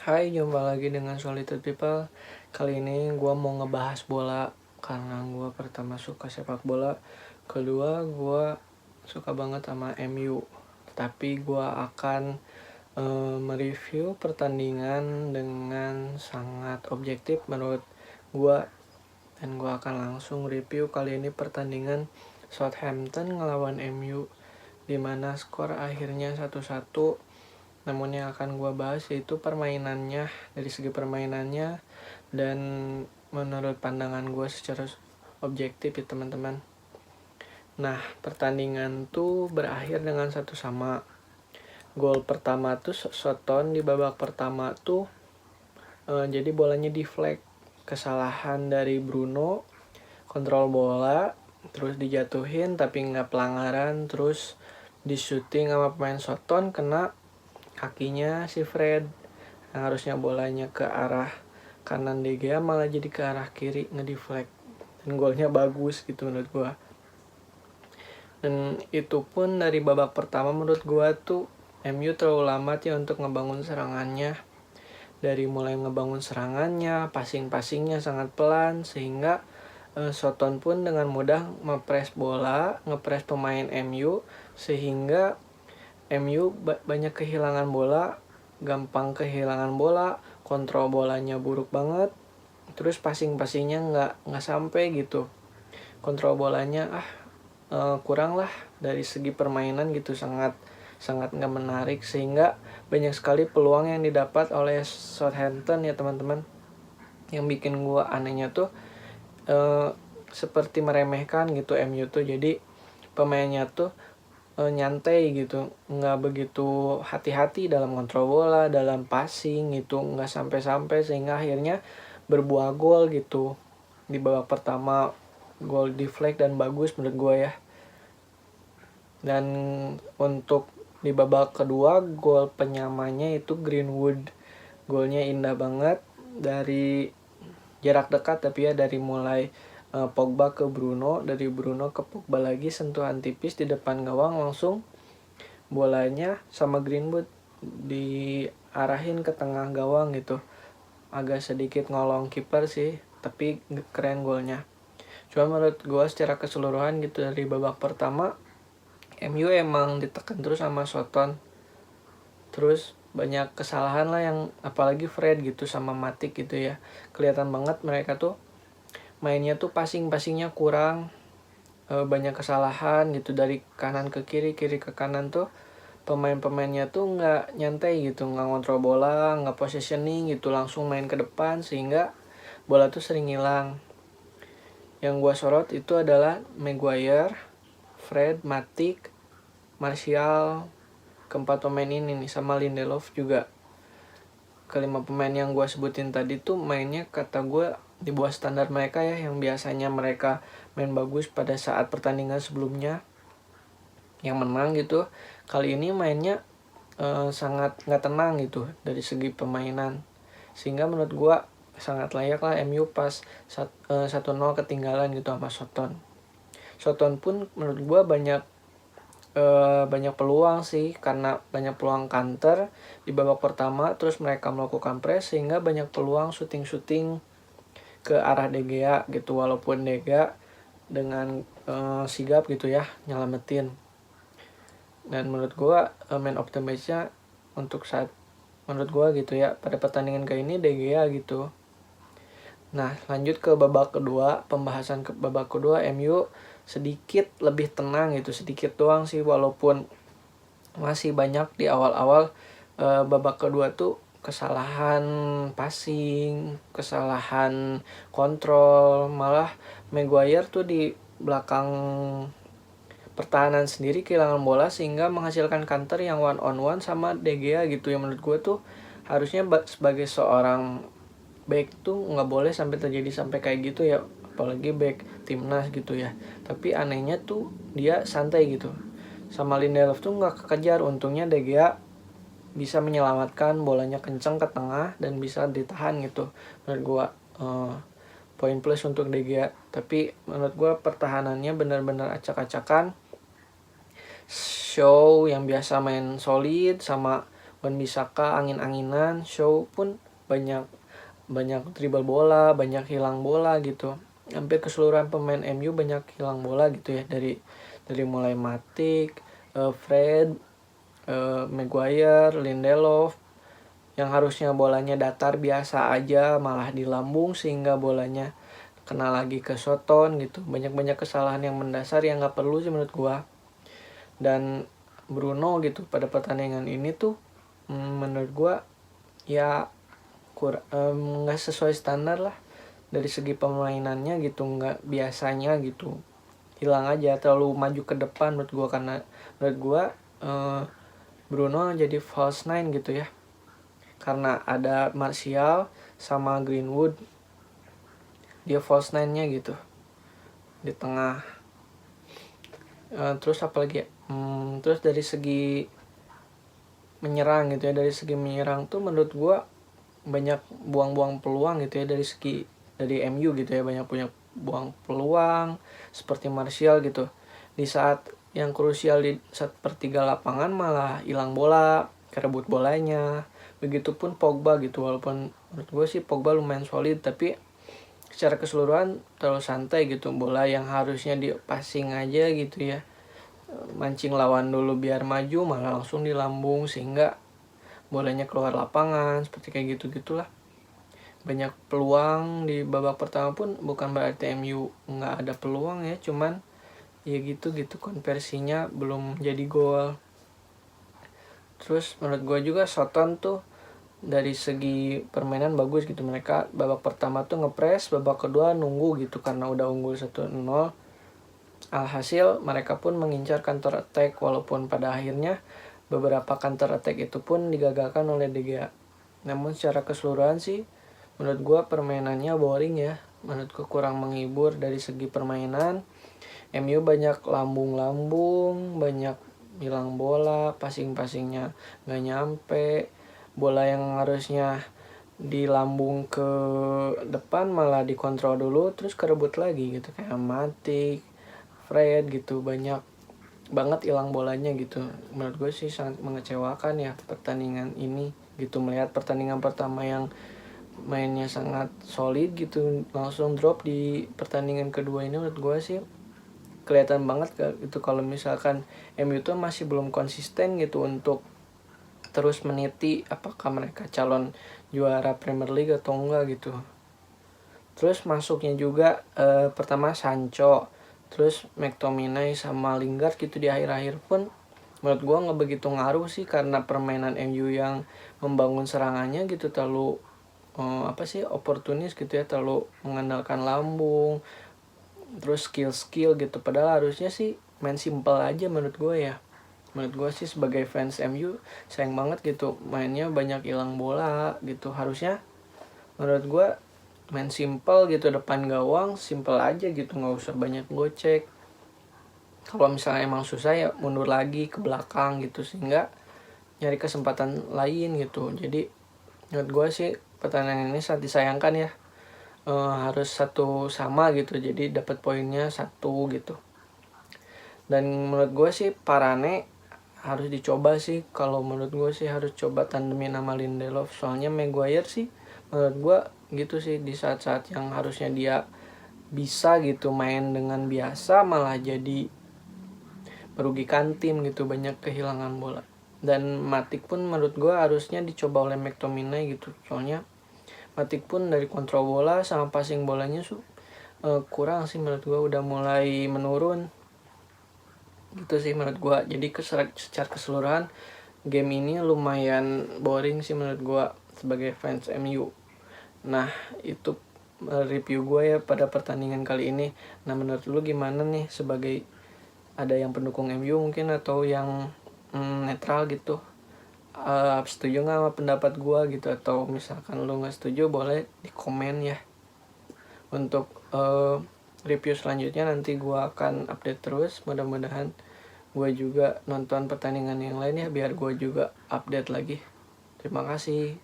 Hai, jumpa lagi dengan Solitude People. Kali ini gue mau ngebahas bola karena gue pertama suka sepak bola, kedua gue suka banget sama MU. Tapi gue akan mereview pertandingan dengan sangat objektif menurut gue, dan gue akan langsung review kali ini pertandingan Southampton ngelawan MU, dimana skor akhirnya 1-1. Namun yang akan gue bahas yaitu permainannya, dari segi permainannya dan menurut pandangan gue secara objektif ya teman-teman. Nah, pertandingan tuh berakhir dengan 1-1. Gol pertama tuh Soton di babak pertama tuh jadi bolanya deflect, kesalahan dari Bruno, kontrol bola terus dijatuhin tapi nggak pelanggaran, terus di shooting sama pemain Soton, kena kakinya si Fred. Nah, harusnya bolanya ke arah kanan De Gea malah jadi ke arah kiri, ngedeflect. Dan golnya bagus gitu menurut gua. Dan itu pun dari babak pertama menurut gua tuh MU terlalu lambat ya untuk ngebangun serangannya. Dari mulai ngebangun serangannya, passing-passingnya sangat pelan, sehingga Soton pun dengan mudah ngepres bola, ngepres pemain MU, sehingga MU banyak kehilangan bola, gampang kehilangan bola, kontrol bolanya buruk banget, terus passingnya nggak sampai gitu, kontrol bolanya kurang lah dari segi permainan gitu, sangat nggak menarik, sehingga banyak sekali peluang yang didapat oleh Southampton ya teman-teman. Yang bikin gua anehnya tuh seperti meremehkan gitu MU tuh, jadi pemainnya tuh nyantai gitu, nggak begitu hati-hati dalam kontrol bola, dalam passing gitu, nggak sampai-sampai, sehingga akhirnya berbuah gol gitu. Di babak pertama gol deflect dan bagus menurut gue ya. Dan untuk di babak kedua gol penyamanya itu Greenwood, golnya indah banget dari jarak dekat, tapi ya dari mulai Pogba ke Bruno, dari Bruno ke Pogba lagi, sentuhan tipis di depan gawang, langsung bolanya sama Greenwood diarahin ke tengah gawang gitu. Agak sedikit ngolong kiper sih, tapi keren golnya. Cuma menurut gue secara keseluruhan gitu, dari babak pertama MU emang ditekan terus sama Soton. Terus banyak kesalahan lah, yang apalagi Fred gitu sama Matic gitu ya. Kelihatan banget mereka tuh mainnya tuh passingnya kurang, banyak kesalahan gitu, dari kanan ke kiri, kiri ke kanan tuh pemainnya tuh nggak nyantai gitu, nggak ngontrol bola, nggak positioning gitu, langsung main ke depan, sehingga bola tuh sering hilang. Yang gua sorot itu adalah Maguire, Fred, Matic, Martial, keempat pemain ini nih, sama Lindelof juga. Kelima pemain yang gua sebutin tadi tuh mainnya kata gua di bawah standar mereka ya, yang biasanya mereka main bagus pada saat pertandingan sebelumnya yang menang gitu. Kali ini mainnya sangat nggak tenang gitu dari segi permainan, sehingga menurut gue sangat layak lah MU pas 1-0 ketinggalan gitu sama Soton. Soton pun menurut gue banyak peluang sih, karena banyak peluang counter di babak pertama, terus mereka melakukan press sehingga banyak peluang shooting ke arah De Gea gitu, walaupun De Gea dengan sigap gitu ya nyelamatin. Dan menurut gue man of the match-nya untuk saat menurut gue gitu ya pada pertandingan kayak ini De Gea gitu. Nah, lanjut ke babak kedua, pembahasan ke babak kedua, MU sedikit lebih tenang gitu, sedikit doang sih, walaupun masih banyak di awal-awal babak kedua tuh kesalahan passing, kesalahan kontrol, malah Maguire tuh di belakang pertahanan sendiri kehilangan bola sehingga menghasilkan counter yang one on one sama De Gea gitu. Yang menurut gue tuh harusnya sebagai seorang back tuh nggak boleh sampai terjadi sampai kayak gitu ya, apalagi back timnas gitu ya. Tapi anehnya tuh dia santai gitu, sama Lindelof tuh nggak kekejar. Untungnya De Gea bisa menyelamatkan bolanya kenceng ke tengah dan bisa ditahan gitu. Menurut gue poin plus untuk De Gea. Tapi menurut gue pertahanannya benar-benar acak-acakan. Show yang biasa main solid sama Wan-Bissaka angin-anginan, Shaw pun banyak dribble bola, banyak hilang bola gitu. Hampir keseluruhan pemain MU banyak hilang bola gitu ya, dari mulai Matic, Fred, Maguire, Lindelof, yang harusnya bolanya datar biasa aja malah di lambung sehingga bolanya kena lagi ke Soton gitu. Banyak kesalahan yang mendasar yang nggak perlu sih menurut gua. Dan Bruno gitu pada pertandingan ini tuh menurut gua ya nggak sesuai standar lah dari segi pemainannya gitu, nggak biasanya gitu, hilang aja, terlalu maju ke depan menurut gua. Karena menurut gua Bruno jadi false nine gitu ya, karena ada Martial sama Greenwood, dia false nine-nya gitu di tengah. Terus apa lagi ya, terus dari segi menyerang gitu ya, dari segi menyerang tuh menurut gua banyak buang-buang peluang gitu ya, dari MU gitu ya, banyak punya buang peluang seperti Martial gitu. Di saat yang krusial di sepertiga lapangan malah hilang bola, kerebut bolanya. Begitupun Pogba gitu, walaupun menurut gue sih Pogba lumayan solid, tapi secara keseluruhan terlalu santai gitu. Bola yang harusnya di passing aja gitu ya, mancing lawan dulu biar maju, malah langsung di lambung sehingga bolanya keluar lapangan, seperti kayak gitu-gitulah. Banyak peluang di babak pertama pun bukan berarti MU nggak ada peluang ya, cuman ya gitu konversinya belum jadi gol. Terus menurut gue juga Soton tuh dari segi permainan bagus gitu. Mereka babak pertama tuh ngepres, babak kedua nunggu gitu karena udah unggul 1-0. Alhasil mereka pun mengincar counter attack, walaupun pada akhirnya beberapa counter attack itu pun digagalkan oleh De Gea. Namun secara keseluruhan sih menurut gue permainannya boring ya. Menurut gue kurang menghibur dari segi permainan. MU banyak lambung-lambung, banyak hilang bola, passing-passingnya gak nyampe, bola yang harusnya di lambung ke depan malah dikontrol dulu terus kerebut lagi gitu, kayak Matic, Fred gitu, banyak banget hilang bolanya gitu. Menurut gue sih sangat mengecewakan ya pertandingan ini gitu, melihat pertandingan pertama yang mainnya sangat solid gitu langsung drop di pertandingan kedua ini. Menurut gue sih kelihatan banget itu kalau misalkan MU tuh masih belum konsisten gitu untuk terus meniti apakah mereka calon juara Premier League atau enggak gitu. Terus masuknya juga pertama Sancho, terus McTominay sama Lingard gitu di akhir-akhir pun menurut gue nggak begitu ngaruh sih, karena permainan MU yang membangun serangannya gitu terlalu oportunis gitu ya, terlalu mengandalkan lambung, terus skill gitu. Padahal harusnya sih main simple aja menurut gue ya. Menurut gue sih sebagai fans MU sayang banget gitu mainnya banyak hilang bola gitu. Harusnya menurut gue main simple gitu, depan gawang simple aja gitu, nggak usah banyak gocek. Kalau misalnya emang susah ya mundur lagi ke belakang gitu, sehingga nyari kesempatan lain gitu. Jadi menurut gue sih pertandingan ini sangat disayangkan ya. Harus satu sama gitu, jadi dapat poinnya 1 gitu. Dan menurut gue sih Varane harus dicoba sih, kalau menurut gue sih harus coba tandemin sama Lindelof. Soalnya Maguire sih menurut gue gitu sih, di saat-saat yang harusnya dia bisa gitu main dengan biasa malah jadi merugikan tim gitu, banyak kehilangan bola. Dan Matic pun menurut gue harusnya dicoba oleh McTominay gitu, soalnya Matic pun dari kontrol bola sama passing bolanya kurang sih menurut gue, udah mulai menurun gitu sih menurut gue. Jadi secara keseluruhan game ini lumayan boring sih menurut gue sebagai fans MU. Nah itu review gue ya pada pertandingan kali ini. Nah menurut lu gimana nih, sebagai ada yang pendukung MU mungkin atau yang netral gitu, setuju gak sama pendapat gue gitu, atau misalkan lu gak setuju boleh di komen ya. Untuk review selanjutnya nanti gue akan update terus, mudah-mudahan gue juga nonton pertandingan yang lain ya biar gue juga update lagi. Terima kasih.